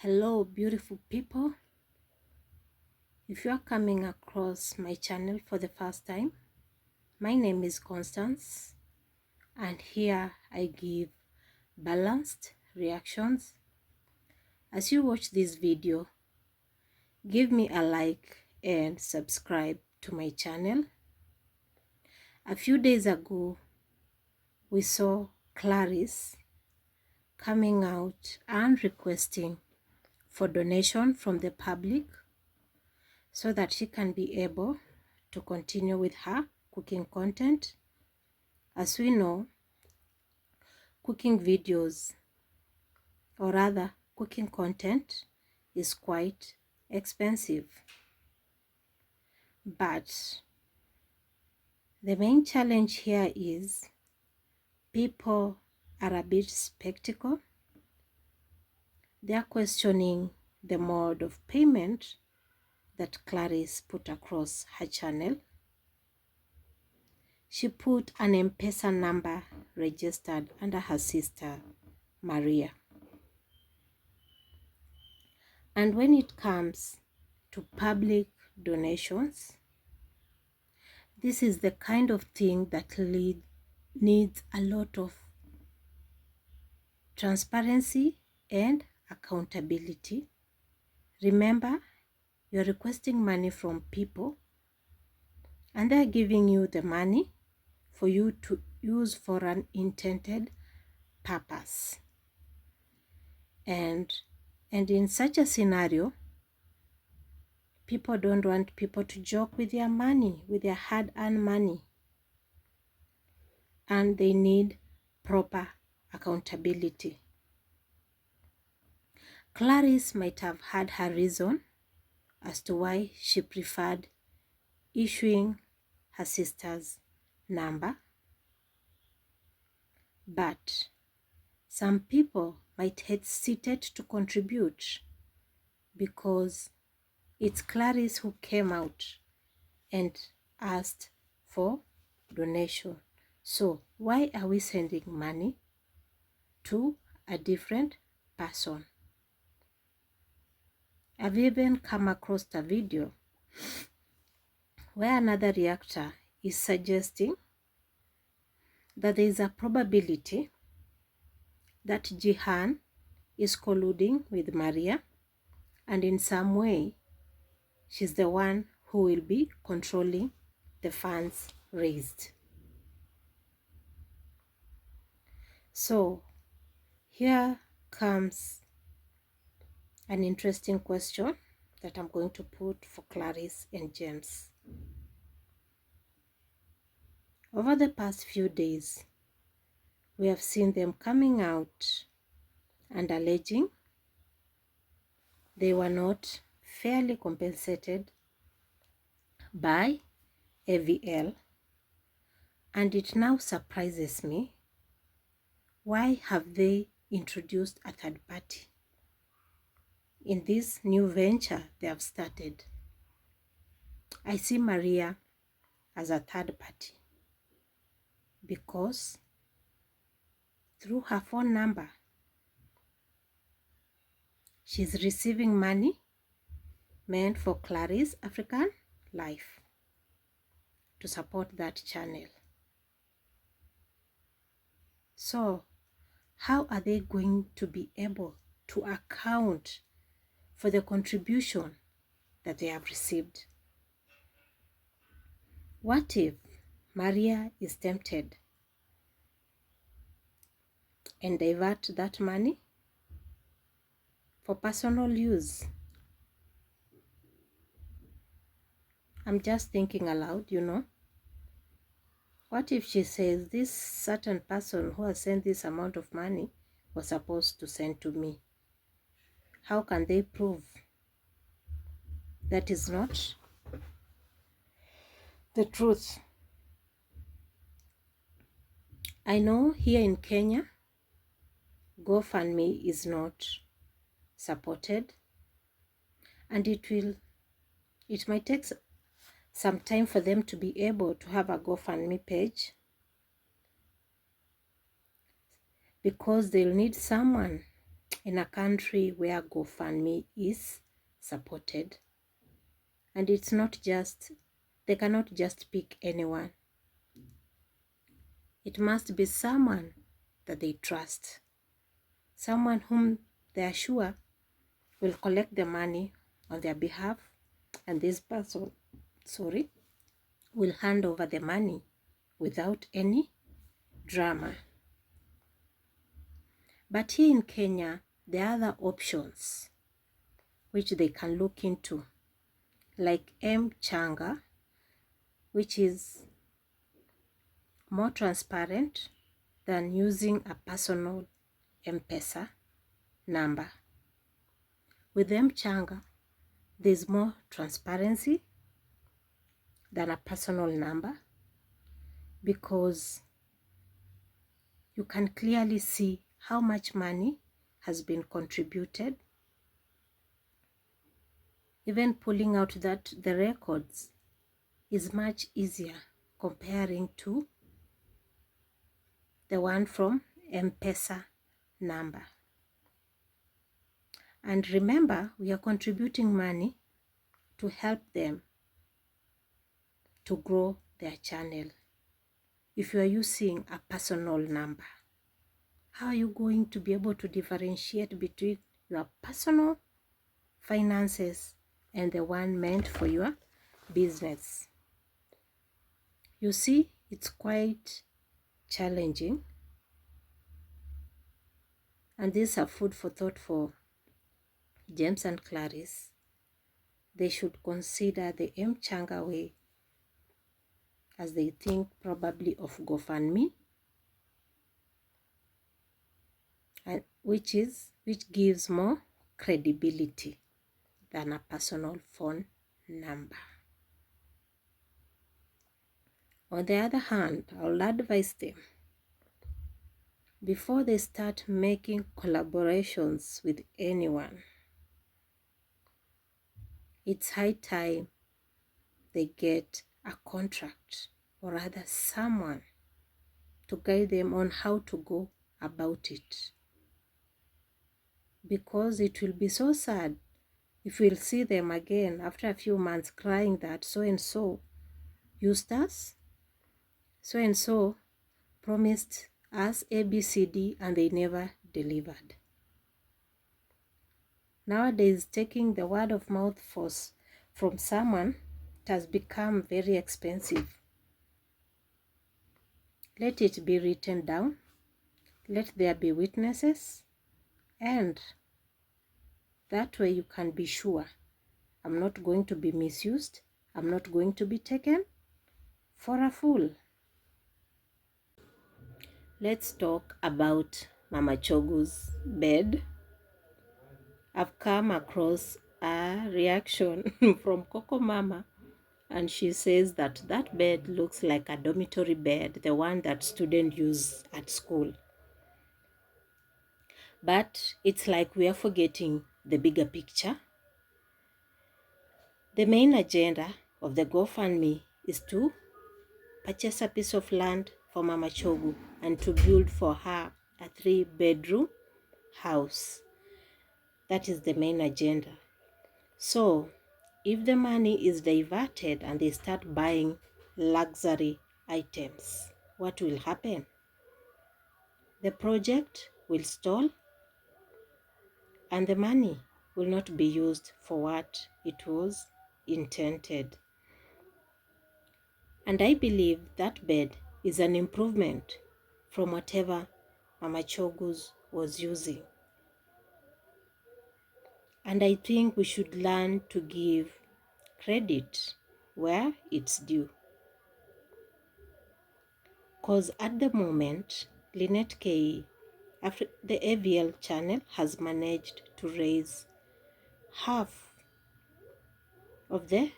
Hello, beautiful people. If you are coming across my channel for the first time, my name is Constance, and here I give balanced reactions. As you watch this video, give me a like and subscribe to my channel. A few days ago, we saw Clarice coming out and requesting for donation from the public so that she can be able to continue with her cooking content. As we know, cooking videos, or rather cooking content, is quite expensive. But the main challenge here is people are a bit skeptical. They are questioning the mode of payment that Clarice put across her channel. She put an M-Pesa number registered under her sister, Maria. And when it comes to public donations, this is the kind of thing that needs a lot of transparency and accountability. Remember, you're requesting money from people and they're giving you the money for you to use for an intended purpose. And in such a scenario, people don't want people to joke with their money, with their hard-earned money. And they need proper accountability. Clarice might have had her reason as to why she preferred issuing her sister's number, but some people might hesitate to contribute because it's Clarice who came out and asked for donation. So why are we sending money to a different person? I've even come across a video where another reactor is suggesting that there is a probability that Jihan is colluding with Maria, and in some way she's the one who will be controlling the funds raised. So here comes an interesting question that I'm going to put for Clarice and James. Over the past few days, we have seen them coming out and alleging they were not fairly compensated by AVL, and it now surprises me. Why have they introduced a third party in this new venture they have started? I see Maria as a third party because through her phone number, she's receiving money meant for Clarice African Life to support that channel. So how are they going to be able to account for the contribution that they have received? What if Maria is tempted and divert that money for personal use? I'm just thinking aloud, you know. What if she says this certain person who has sent this amount of money was supposed to send to me? How can they prove that is not the truth? I know here in Kenya, GoFundMe is not supported, and it might take some time for them to be able to have a GoFundMe page, because they'll need someone in a country where GoFundMe is supported. And it's not just, they cannot just pick anyone. It must be someone that they trust, someone whom they are sure will collect the money on their behalf, and this person, will hand over the money without any drama. But here in Kenya, there are other options which they can look into, like M-Changa, which is more transparent than using a personal M-Pesa number. With M-Changa, there's more transparency than a personal number, because you can clearly see how much money has been contributed. Even pulling out the records is much easier comparing to the one from M-Pesa number. And remember, we are contributing money to help them to grow their channel. If you are using a personal number, how are you going to be able to differentiate between your personal finances and the one meant for your business? You see, it's quite challenging, and these are food for thought for James and Clarice. They should consider the M-Changa way as they think probably of GoFundMe, which gives more credibility than a personal phone number. On the other hand, I'll advise them, before they start making collaborations with anyone, it's high time they get a contract, or rather someone to guide them on how to go about it. Because it will be so sad if we'll see them again after a few months crying that so-and-so used us, so-and-so promised us ABCD and they never delivered. Nowadays, taking the word of mouth force from someone, it has become very expensive. Let it be written down, let there be witnesses, and that way you can be sure I'm not going to be misused, I'm not going to be taken for a fool. Let's talk about Mama Chogu's bed. I've come across a reaction from Coco Mama, and she says that that bed looks like a dormitory bed, the one that students use at school. But it's like we are forgetting the bigger picture. The main agenda of the GoFundMe is to purchase a piece of land for Mama Chogu and to build for her a 3-bedroom house. That is the main agenda. So, if the money is diverted and they start buying luxury items, what will happen? The project will stall and the money will not be used for what it was intended. And I believe that bed is an improvement from whatever Mama Chogu's was using. And I think we should learn to give credit where it's due. Because at the moment, Lynette K, after the AVL channel, has managed to raise half of the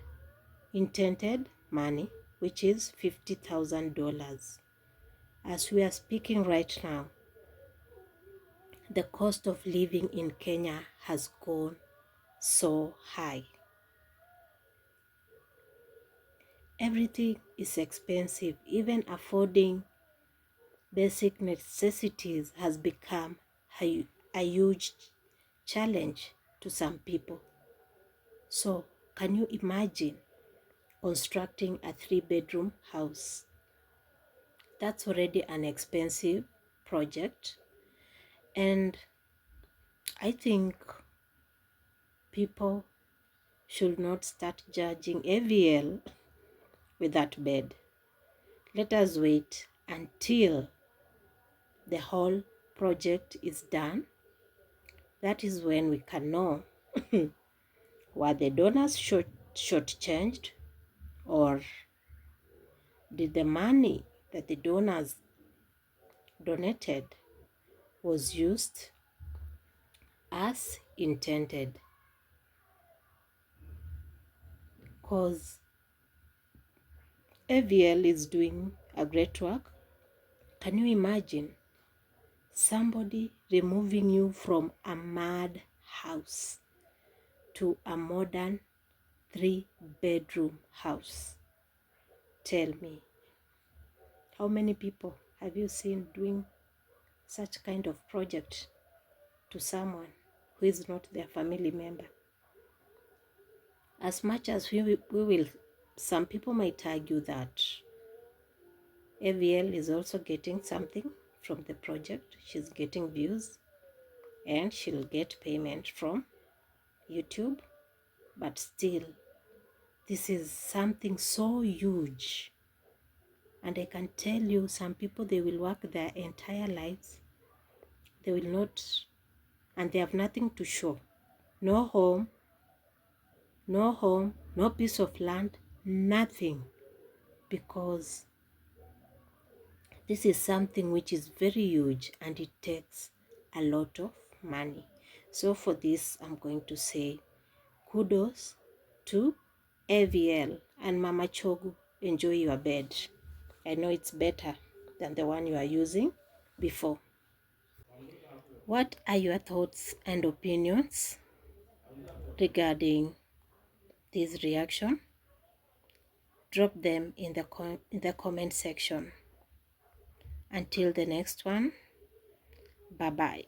intended money, which is $50,000. As we are speaking right now, the cost of living in Kenya has gone so high. Everything is expensive. Even affording basic necessities has become a huge challenge to some people. So can you imagine constructing a 3-bedroom house? That's already an expensive project, and I think people should not start judging AVL with that bed. Let us wait until the whole project is done. That is when we can know were the donors shortchanged, or did the money that the donors donated was used as intended. Because AVL is doing a great work. Can you imagine somebody removing you from a mad house to a modern 3-bedroom house? Tell me, how many people have you seen doing such kind of project to someone who is not their family member? As much as we will, some people might argue that AVL is also getting something from the project. She's getting views and she'll get payment from YouTube. But still, this is something so huge. And I can tell you, some people, they will work their entire lives. They will not, and they have nothing to show. No home, no piece of land, nothing. Because this is something which is very huge and it takes a lot of money. So for this, I'm going to say kudos to AVL, and Mama Chogu, enjoy your bed. I know it's better than the one you are using before. What are your thoughts and opinions regarding this reaction? Drop them in the comment section. Until the next one, bye bye.